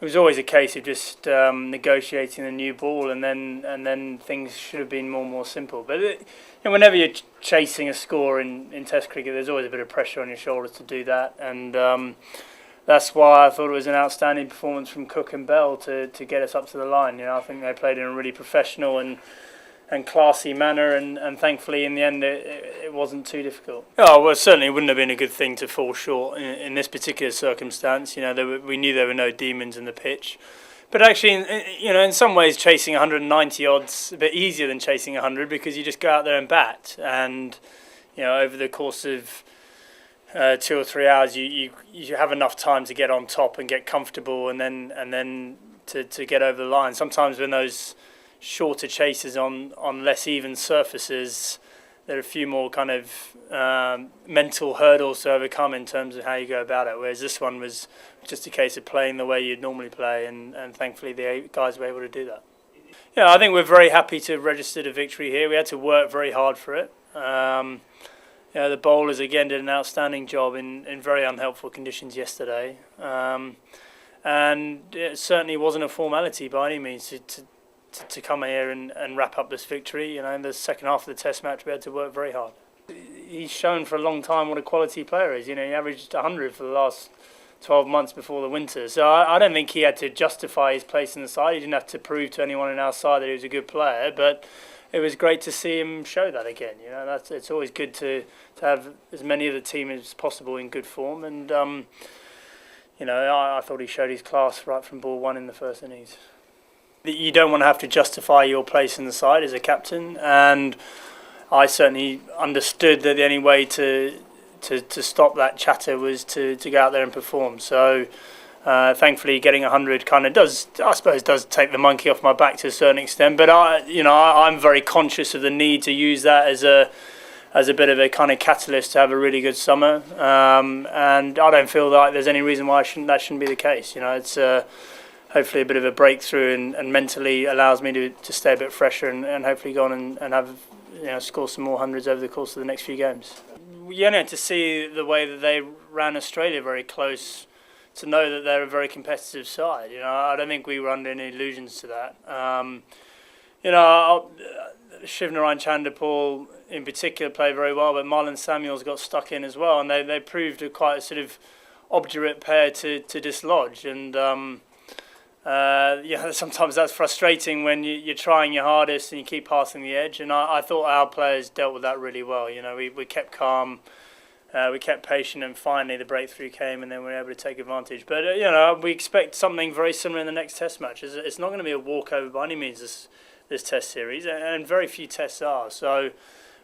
It was always a case of just negotiating a new ball, and then things should have been more simple. But whenever you're chasing a score in Test cricket, there's always a bit of pressure on your shoulders to do that, and that's why I thought it was an outstanding performance from Cook and Bell to get us up to the line. I think they played in a really professional and classy manner, and thankfully in the end it wasn't too difficult. Oh well, certainly it wouldn't have been a good thing to fall short in this particular circumstance. We knew there were no demons in the pitch, but actually, in some ways, chasing 190 odds a bit easier than chasing 100 because you just go out there and bat, and over the course of 2 or 3 hours, you have enough time to get on top and get comfortable, and then to get over the line. Sometimes when those shorter chases on less even surfaces, there are a few more kind of mental hurdles to overcome in terms of how you go about it, whereas this one was just a case of playing the way you'd normally play, and thankfully the guys were able to do that. I think we're very happy to have registered a victory here. We had to work very hard for it. The bowlers again did an outstanding job in very unhelpful conditions yesterday, and it certainly wasn't a formality by any means to come here and wrap up this victory. In the second half of the Test match, we had to work very hard. He's shown for a long time what a quality player is. He averaged 100 for the last 12 months before the winter. So I don't think he had to justify his place in the side. He didn't have to prove to anyone in our side that he was a good player, but it was great to see him show that again. It's always good to have as many of the team as possible in good form, and I thought he showed his class right from ball one in the first innings. You don't want to have to justify your place in the side as a captain, and I certainly understood that the only way to stop that chatter was to go out there and perform. So thankfully getting 100 kind of does take the monkey off my back to a certain extent, but I'm very conscious of the need to use that as a bit of a kind of catalyst to have a really good summer, and I don't feel like there's any reason why that shouldn't be the case. It's hopefully a bit of a breakthrough, and mentally allows me to stay a bit fresher, and hopefully go on and have score some more hundreds over the course of the next few games. You only had to see the way that they ran Australia very close to know that they're a very competitive side. I don't think we were under any illusions to that. Shivnarine Chanderpaul in particular played very well, but Marlon Samuels got stuck in as well, and they proved quite a sort of obdurate pair to dislodge, and sometimes that's frustrating when you're trying your hardest and you keep passing the edge, and I thought our players dealt with that really well. We kept calm, we kept patient, and finally the breakthrough came, and then we were able to take advantage. But we expect something very similar in the next Test match. It's not going to be a walkover by any means, this Test series, and very few tests are, so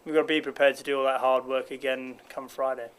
we've got to be prepared to do all that hard work again come Friday.